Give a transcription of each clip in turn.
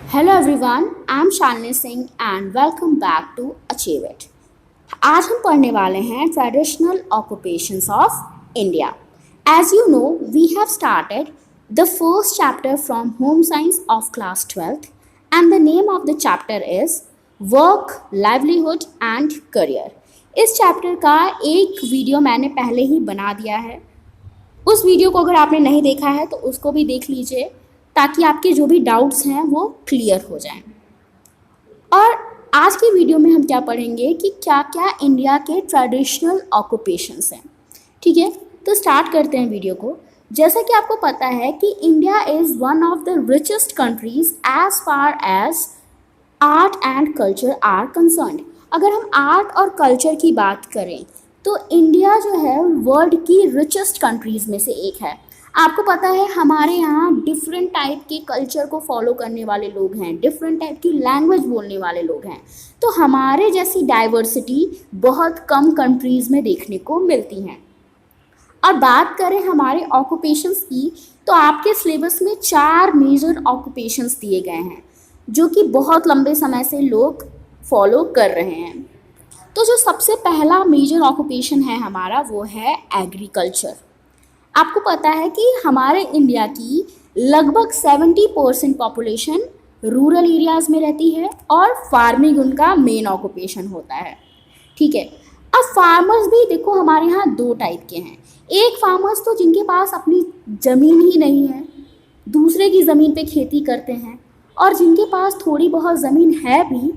Hello everyone, I am Shalini Singh and welcome back to achieve it. आज हम पढ़ने वाले हैं traditional occupations of India. As you know, we have started the first chapter from home science of class 12th and the name of the chapter is work, livelihood and career. इस chapter का एक video मैंने पहले ही बना दिया है। उस video को अगर आपने नहीं देखा है तो उसको भी देख लीजिए ताकि आपके जो भी डाउट्स हैं वो क्लियर हो जाएं। और आज की वीडियो में हम क्या पढ़ेंगे कि क्या क्या इंडिया के ट्रेडिशनल ऑक्यूपेशंस हैं। ठीक है, तो स्टार्ट करते हैं वीडियो को। जैसा कि आपको पता है कि India is one of the richest countries as far as art and culture are concerned. अगर हम आर्ट और कल्चर की बात करें तो इंडिया जो है वर्ल्ड की रिचेस्ट कंट्रीज़ में से एक है। आपको पता है हमारे यहाँ डिफरेंट टाइप के कल्चर को फॉलो करने वाले लोग हैं, डिफरेंट टाइप की लैंग्वेज बोलने वाले लोग हैं। तो हमारे जैसी डाइवर्सिटी बहुत कम कंट्रीज़ में देखने को मिलती हैं। और बात करें हमारे ऑक्यूपेशंस की तो आपके सिलेबस में 4 मेजर ऑक्यूपेशंस दिए गए हैं जो कि बहुत लंबे समय से लोग फॉलो कर रहे हैं। तो जो सबसे पहला मेजर ऑक्यूपेशन है हमारा वो है एग्रीकल्चर। आपको पता है कि हमारे इंडिया की लगभग 70% पॉपुलेशन रूरल एरियाज़ में रहती है और फार्मिंग उनका मेन ऑक्यूपेशन होता है। ठीक है, अब फार्मर्स भी देखो हमारे यहाँ 2 टाइप के हैं। एक फार्मर्स तो जिनके पास अपनी ज़मीन ही नहीं है, दूसरे की ज़मीन पे खेती करते हैं, और जिनके पास थोड़ी बहुत ज़मीन है भी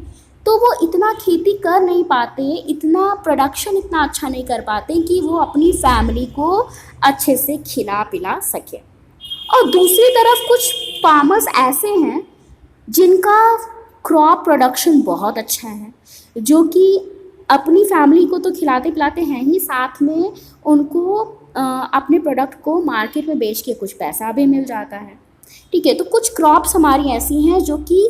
तो वो इतना खेती कर नहीं पाते, इतना प्रोडक्शन इतना अच्छा नहीं कर पाते कि वो अपनी फैमिली को अच्छे से खिला पिला सके। और दूसरी तरफ कुछ फार्मर्स ऐसे हैं जिनका क्रॉप प्रोडक्शन बहुत अच्छा है, जो कि अपनी फैमिली को तो खिलाते पिलाते हैं ही, साथ में उनको अपने प्रोडक्ट को मार्केट में बेच के कुछ पैसा भी मिल जाता है। ठीक है, तो कुछ क्रॉप्स हमारी ऐसी हैं जो कि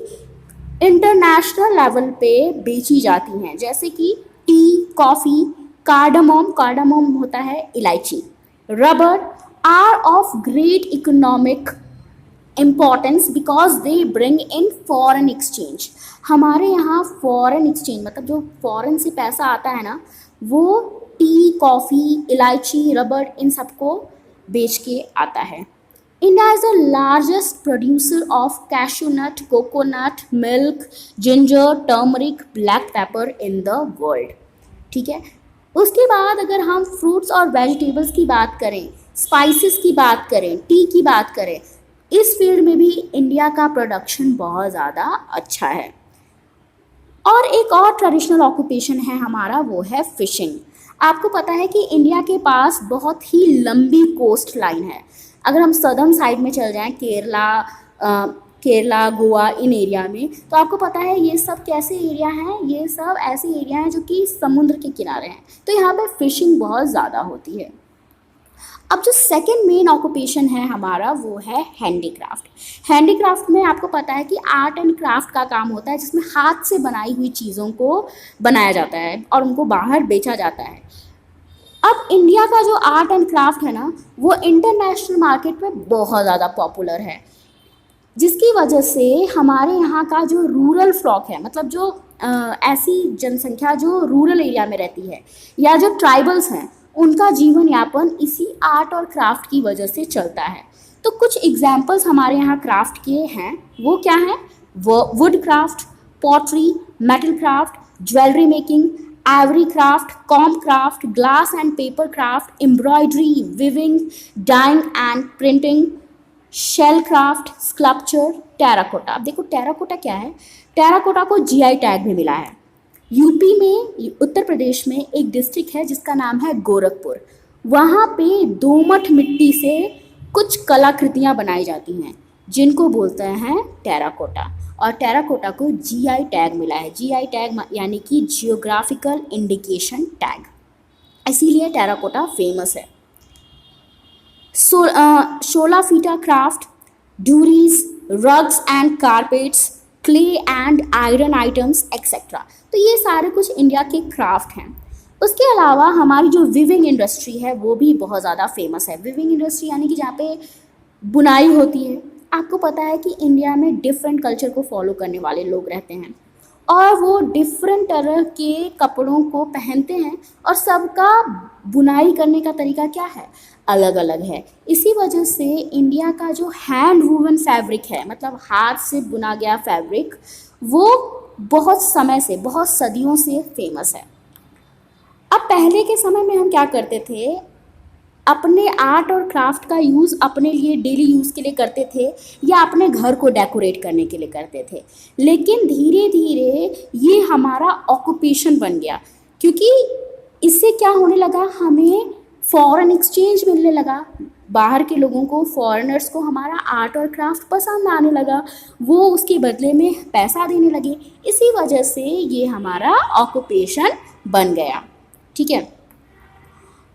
इंटरनेशनल लेवल पे बेची जाती हैं, जैसे कि टी, कॉफ़ी, कार्डामोम होता है इलायची, rubber are of great economic importance because they bring in foreign exchange. हमारे यहाँ फॉरेन एक्सचेंज मतलब जो फॉरेन से पैसा आता है ना, वो टी, कॉफ़ी, इलायची, रबर इन सबको बेच के आता है। India is the largest producer of cashew nut, coconut, milk, ginger, turmeric, black pepper in the world. ठीक है, उसके बाद अगर हम फ्रूट्स और वेजिटेबल्स की बात करें, स्पाइसेस की बात करें, टी की बात करें, इस फील्ड में भी इंडिया का प्रोडक्शन बहुत ज़्यादा अच्छा है। और एक और ट्रेडिशनल ऑक्यूपेशन है हमारा, वो है फिशिंग। आपको पता है कि इंडिया के पास बहुत ही लंबी कोस्ट लाइन है। अगर हम सदर्न साइड में चल जाएं, केरला, गोवा, इन एरिया में, तो आपको पता है ये सब कैसे एरिया हैं, ये सब ऐसे एरिया हैं जो कि समुद्र के किनारे हैं, तो यहाँ पे फिशिंग बहुत ज़्यादा होती है। अब जो सेकंड मेन ऑक्यूपेशन है हमारा वो है हैंडीक्राफ्ट। हैंडीक्राफ्ट में आपको पता है कि आर्ट एंड क्राफ्ट का काम होता है, जिसमें हाथ से बनाई हुई चीज़ों को बनाया जाता है और उनको बाहर बेचा जाता है। अब इंडिया का जो आर्ट एंड क्राफ्ट है ना, वो इंटरनेशनल मार्केट में बहुत ज़्यादा पॉपुलर है, जिसकी वजह से हमारे यहाँ का जो रूरल फ्लॉक है, मतलब जो ऐसी जनसंख्या जो रूरल एरिया में रहती है या जो ट्राइबल्स हैं, उनका जीवन यापन इसी आर्ट और क्राफ्ट की वजह से चलता है। तो कुछ एग्जाम्पल्स हमारे यहाँ क्राफ्ट के हैं, वो क्या हैं? Wood craft, pottery, metal craft, jewellery making, ivory craft, comb craft, glass and paper craft, embroidery, weaving, dyeing and printing, shell craft, sculpture, terracotta. अब देखो टेराकोटा क्या है? टेराकोटा को जीआई टैग भी मिला है। यूपी में, उत्तर प्रदेश में एक डिस्ट्रिक्ट है जिसका नाम है गोरखपुर। वहाँ पे दोमट मिट्टी से कुछ कलाकृतियाँ बनाई जाती हैं जिनको बोलते हैं टेराकोटा, और टेराकोटा को जीआई टैग मिला है। जीआई टैग यानी कि जियोग्राफिकल इंडिकेशन टैग, इसीलिए टेराकोटा फेमस है। शोलाफीटा craft, durries, rugs and carpets, clay and iron items etcetera. तो ये सारे कुछ इंडिया के क्राफ्ट हैं। उसके अलावा हमारी जो विविंग इंडस्ट्री है वो भी बहुत ज़्यादा फेमस है। विविंग इंडस्ट्री यानी कि जहाँ पे बुनाई होती है, आपको पता है कि इंडिया में डिफरेंट कल्चर को फॉलो करने वाले लोग रहते हैं और वो डिफरेंट तरह के कपड़ों को पहनते हैं और सबका बुनाई करने का तरीका क्या है, अलग अलग है। इसी वजह से इंडिया का जो हैंड वूवन फैब्रिक है, मतलब हाथ से बुना गया फैब्रिक, वो बहुत समय से, बहुत सदियों से फेमस है। अब पहले के समय में हम क्या करते थे, अपने आर्ट और क्राफ्ट का यूज़ अपने लिए डेली यूज़ के लिए करते थे या अपने घर को डेकोरेट करने के लिए करते थे। लेकिन धीरे धीरे ये हमारा ऑक्यूपेशन बन गया, क्योंकि इससे क्या होने लगा, हमें फॉरेन एक्सचेंज मिलने लगा। बाहर के लोगों को, फॉरेनर्स को हमारा आर्ट और क्राफ्ट पसंद आने लगा, वो उसके बदले में पैसा देने लगे। इसी वजह से ये हमारा ऑक्यूपेशन बन गया। ठीक है,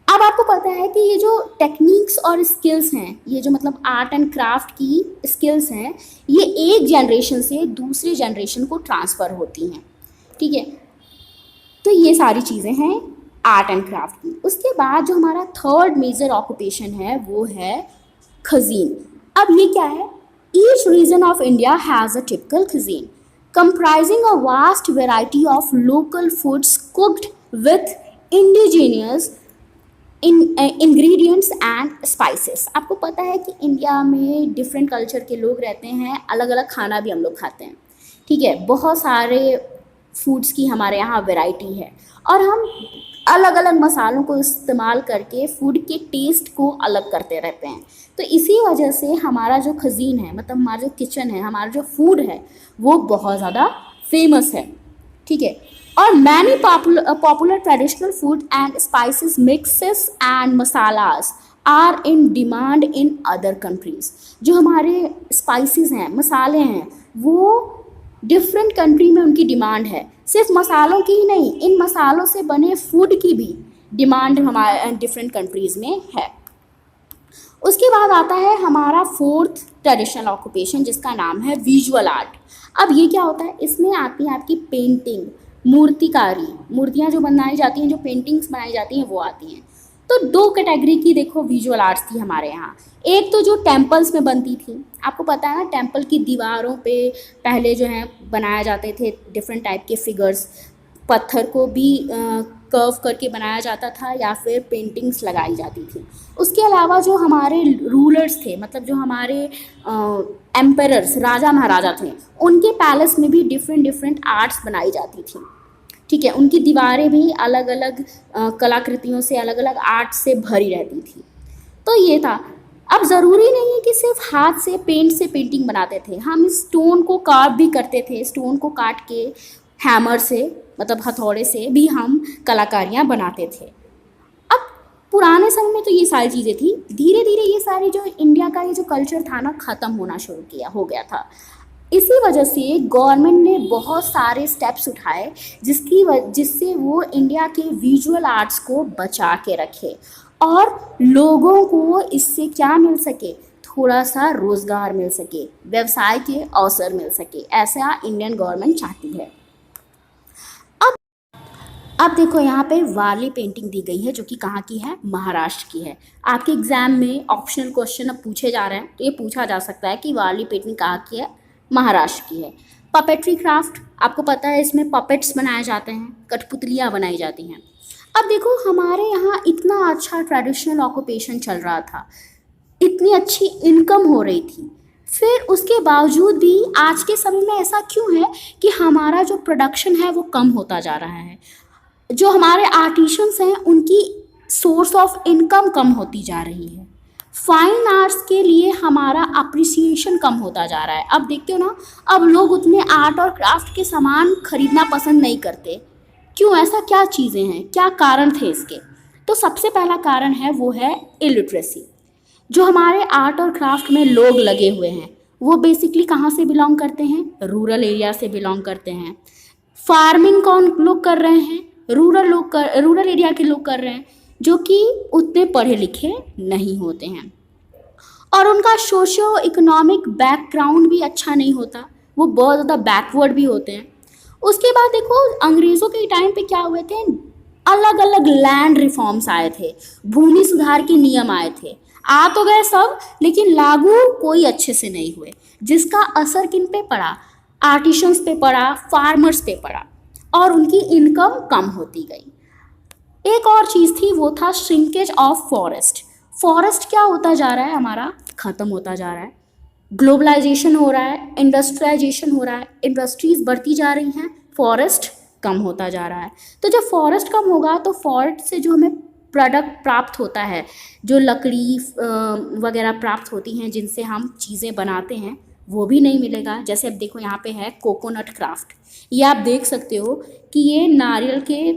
अब आपको पता है कि ये जो टेक्निक्स और स्किल्स हैं, ये जो मतलब आर्ट एंड क्राफ्ट की स्किल्स हैं, ये एक जनरेशन से दूसरे जनरेशन को ट्रांसफ़र होती हैं। ठीक है, तो ये सारी चीज़ें हैं आर्ट एंड क्राफ्ट की। उसके बाद जो हमारा थर्ड मेजर ऑक्यूपेशन है वो है cuisine। अब ये क्या है, each reason of India has a typical cuisine comprising a vast variety of local foods cooked with indigenous ingredients and spices. आपको पता है कि इंडिया में डिफरेंट कल्चर के लोग रहते हैं, अलग अलग खाना भी हम लोग खाते हैं। ठीक है, बहुत सारे फूड्स की हमारे यहाँ वैरायटी है और हम अलग अलग मसालों को इस्तेमाल करके फूड के टेस्ट को अलग करते रहते हैं। तो इसी वजह से हमारा जो cuisine है, मतलब हमारा जो किचन है, हमारा जो फूड है, वो बहुत ज़्यादा फेमस है। ठीक है, और many popular traditional food and spices mixes and masalas are in demand in other countries. जो हमारे स्पाइसेस हैं, मसाले हैं, वो डिफरेंट कंट्री में उनकी डिमांड है। सिर्फ मसालों की ही नहीं, इन मसालों से बने फूड की भी डिमांड हमारे डिफरेंट कंट्रीज़ में है। उसके बाद आता है हमारा फोर्थ ट्रेडिशनल ऑक्यूपेशन, जिसका नाम है विजुअल आर्ट। अब ये क्या होता है, इसमें आती है आपकी पेंटिंग, मूर्तिकारी, मूर्तियाँ जो बनाई जाती हैं, जो पेंटिंग्स बनाई जाती हैं, वो आती हैं। तो दो कैटेगरी की देखो विजुअल आर्ट्स थी हमारे यहाँ। एक तो जो टेम्पल्स में बनती थी, आपको पता है ना, टेम्पल की दीवारों पे पहले जो है बनाया जाते थे डिफरेंट टाइप के फिगर्स, पत्थर को भी कर्व करके बनाया जाता था या फिर पेंटिंग्स लगाई जाती थी। उसके अलावा जो हमारे रूलर्स थे, मतलब जो हमारे एम्परर्स, राजा महाराजा थे, उनके पैलेस में भी डिफरेंट आर्ट्स बनाई जाती थी। ठीक है, उनकी दीवारें भी अलग अलग कलाकृतियों से, अलग अलग आर्ट से भरी रहती थी। तो ये था। अब ज़रूरी नहीं है कि सिर्फ हाथ से पेंट से पेंटिंग बनाते थे, हम स्टोन को कार्व भी करते थे। स्टोन को काट के हैमर से, मतलब हथौड़े से भी हम कलाकारियाँ बनाते थे। अब पुराने समय में तो ये सारी चीज़ें थी, धीरे धीरे ये सारी जो इंडिया का ये जो कल्चर था ना, ख़त्म होना शुरू हो गया था। इसी वजह से गवर्नमेंट ने बहुत सारे स्टेप्स उठाए जिससे वो इंडिया के विजुअल आर्ट्स को बचा के रखे और लोगों को इससे क्या मिल सके, थोड़ा सा रोज़गार मिल सके, व्यवसाय के अवसर मिल सके। ऐसा इंडियन गवर्नमेंट चाहती है। अब देखो यहाँ पे वारली पेंटिंग दी गई है, जो कि कहाँ की है, महाराष्ट्र की है। आपके एग्जाम में ऑप्शनल क्वेश्चन अब पूछे जा रहे हैं, तो ये पूछा जा सकता है कि वारली पेंटिंग कहाँ की है, महाराष्ट्र की है। पपेट्री क्राफ्ट, आपको पता है इसमें पपेट्स बनाए जाते हैं, कठपुतलियाँ बनाई जाती हैं। अब देखो हमारे यहाँ इतना अच्छा ट्रेडिशनल ऑक्यूपेशन चल रहा था, इतनी अच्छी इनकम हो रही थी, फिर उसके बावजूद भी आज के समय में ऐसा क्यों है कि हमारा जो प्रोडक्शन है वो कम होता जा रहा है। जो हमारे आर्टिशंस हैं उनकी सोर्स ऑफ इनकम कम होती जा रही है। फाइन आर्ट्स के लिए हमारा अप्रिसिएशन कम होता जा रहा है। अब देखते हो ना, अब लोग उतने आर्ट और क्राफ्ट के सामान खरीदना पसंद नहीं करते। क्यों, ऐसा क्या चीज़ें हैं, क्या कारण थे इसके? तो सबसे पहला कारण है वो है इलिटरेसी। जो हमारे आर्ट और क्राफ्ट में लोग लगे हुए हैं वो बेसिकली कहाँ से बिलोंग करते हैं, रूरल एरिया से बिलोंग करते हैं। फार्मिंग कौन लोग कर रहे हैं, रूरल एरिया के लोग कर रहे हैं, जो कि उतने पढ़े लिखे नहीं होते हैं और उनका सोशियो इकोनॉमिक बैकग्राउंड भी अच्छा नहीं होता, वो बहुत ज़्यादा बैकवर्ड भी होते हैं। उसके बाद देखो अंग्रेज़ों के टाइम पे क्या हुए थे, अलग अलग लैंड रिफॉर्म्स आए थे, भूमि सुधार के नियम आए थे। आ तो गए सब, लेकिन लागू कोई अच्छे से नहीं हुए, जिसका असर किन पे पड़ा? आर्टिशंस पे पड़ा, फार्मर्स पे पड़ा, और उनकी इनकम कम होती गई। एक और चीज़ थी, वो था श्रिंकेज ऑफ फॉरेस्ट। फॉरेस्ट क्या होता जा रहा है हमारा? ख़त्म होता जा रहा है। ग्लोबलाइजेशन हो रहा है, इंडस्ट्रियलाइजेशन हो रहा है, इंडस्ट्रीज बढ़ती जा रही हैं, फॉरेस्ट कम होता जा रहा है। तो जब फॉरेस्ट कम होगा तो फॉरेस्ट से जो हमें प्रोडक्ट प्राप्त होता है, जो लकड़ी वगैरह प्राप्त होती हैं जिनसे हम चीज़ें बनाते हैं, वो भी नहीं मिलेगा। जैसे अब देखो यहाँ पे है कोकोनट क्राफ्ट, ये आप देख सकते हो कि ये नारियल के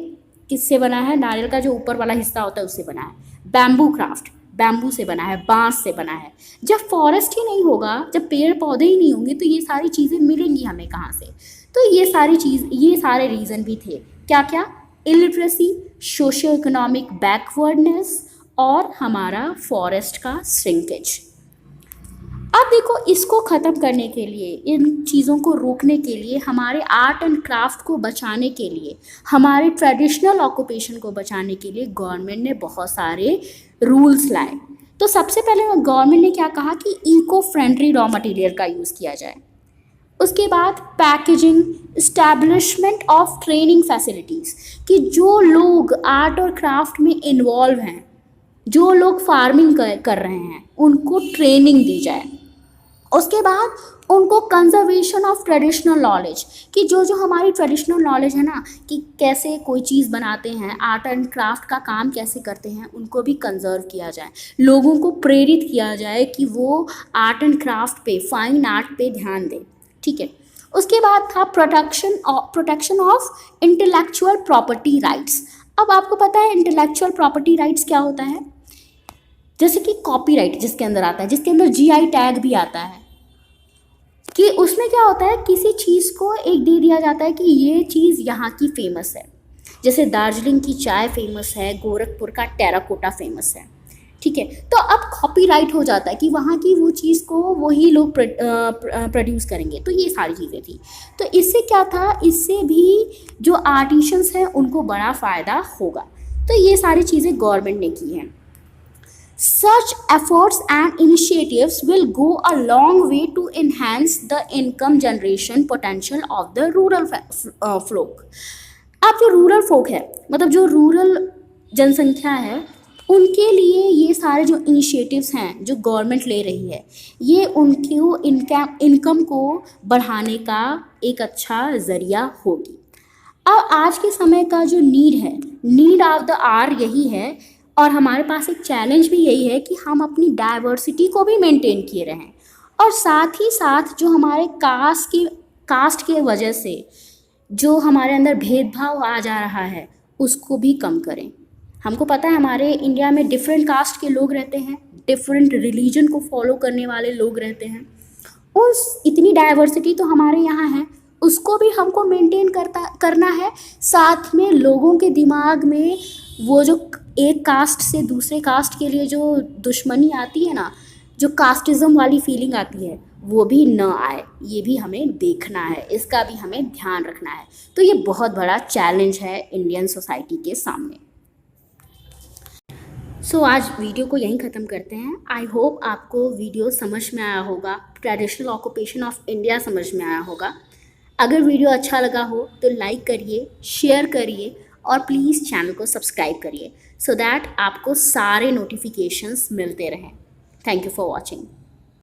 किससे बना है? नारियल का जो ऊपर वाला हिस्सा होता है उससे बना है। बैम्बू क्राफ्ट, बैम्बू से बना है, बांस से बना है। जब फॉरेस्ट ही नहीं होगा, जब पेड़ पौधे ही नहीं होंगे, तो ये सारी चीज़ें मिलेंगी हमें कहाँ से? तो ये सारे रीज़न भी थे। क्या क्या? इलिटरेसी, सोशो इकोनॉमिक बैकवर्डनेस, और हमारा फॉरेस्ट का श्रिंकेज। अब देखो, इसको ख़त्म करने के लिए, इन चीज़ों को रोकने के लिए, हमारे आर्ट एंड क्राफ्ट को बचाने के लिए, हमारे ट्रेडिशनल ऑक्यूपेशन को बचाने के लिए गवर्नमेंट ने बहुत सारे रूल्स लाए। तो सबसे पहले गवर्नमेंट ने क्या कहा कि इको फ्रेंडली रॉ मटेरियल का यूज़ किया जाए। उसके बाद packaging, establishment of training facilities, कि जो लोग आर्ट और क्राफ्ट में इन्वॉल्व हैं, जो लोग फार्मिंग कर रहे हैं, उनको ट्रेनिंग दी जाए। उसके बाद उनको कंजर्वेशन ऑफ ट्रेडिशनल नॉलेज, कि जो जो हमारी ट्रेडिशनल नॉलेज है ना, कि कैसे कोई चीज़ बनाते हैं, आर्ट एंड क्राफ्ट का काम कैसे करते हैं, उनको भी कंजर्व किया जाए। लोगों को प्रेरित किया जाए कि वो आर्ट एंड क्राफ्ट पे, फाइन आर्ट पे ध्यान दें। ठीक है। उसके बाद था protection of intellectual property rights. अब आपको पता है इंटेलेक्चुअल प्रॉपर्टी राइट्स क्या होता है? जैसे कि कॉपीराइट जिसके अंदर आता है, जिसके अंदर जीआई टैग भी आता है, कि उसमें क्या होता है, किसी चीज़ को एक दे दिया जाता है कि ये चीज़ यहाँ की फेमस है। जैसे दार्जिलिंग की चाय फेमस है, गोरखपुर का टेराकोटा फेमस है। ठीक है। तो अब कॉपीराइट हो जाता है कि वहाँ की वो चीज़ को वही लोग प्रोड्यूस करेंगे। तो ये सारी चीज़ें थी। तो इससे क्या था, इससे भी जो आर्टिशंस हैं उनको बड़ा फ़ायदा होगा। तो ये सारी चीज़ें गवर्नमेंट ने की हैं। Such efforts and initiatives will go a long way to enhance the income generation potential of the rural folk. अब जो रूरल folk है, मतलब जो रूरल जनसंख्या है, उनके लिए ये सारे जो इनिशिएटिव्स हैं जो गवर्नमेंट ले रही है, ये उनकी इनकम को बढ़ाने का एक अच्छा ज़रिया होगी। अब आज के समय का जो नीड है, नीड ऑफ द आवर यही है, और हमारे पास एक चैलेंज भी यही है कि हम अपनी डाइवर्सिटी को भी मेंटेन किए रहें, और साथ ही साथ जो हमारे कास्ट के वजह से जो हमारे अंदर भेदभाव आ जा रहा है उसको भी कम करें। हमको पता है हमारे इंडिया में डिफरेंट कास्ट के लोग रहते हैं, डिफरेंट रिलीजन को फॉलो करने वाले लोग रहते हैं। उस इतनी डाइवर्सिटी तो हमारे यहाँ है, उसको भी हमको मेंटेन करना है। साथ में लोगों के दिमाग में वो जो एक कास्ट से दूसरे कास्ट के लिए जो दुश्मनी आती है ना, जो कास्टिज़म वाली फीलिंग आती है, वो भी न आए, ये भी हमें देखना है, इसका भी हमें ध्यान रखना है। तो ये बहुत बड़ा चैलेंज है इंडियन सोसाइटी के सामने। सो आज वीडियो को यहीं ख़त्म करते हैं। आई होप आपको वीडियो समझ में आया होगा, ट्रेडिशनल ऑक्यूपेशन ऑफ इंडिया समझ में आया होगा। अगर वीडियो अच्छा लगा हो तो लाइक करिए, शेयर करिए, और प्लीज़ चैनल को सब्सक्राइब करिए, सो दैट आपको सारे नोटिफिकेशंस मिलते रहें। Thank you for watching.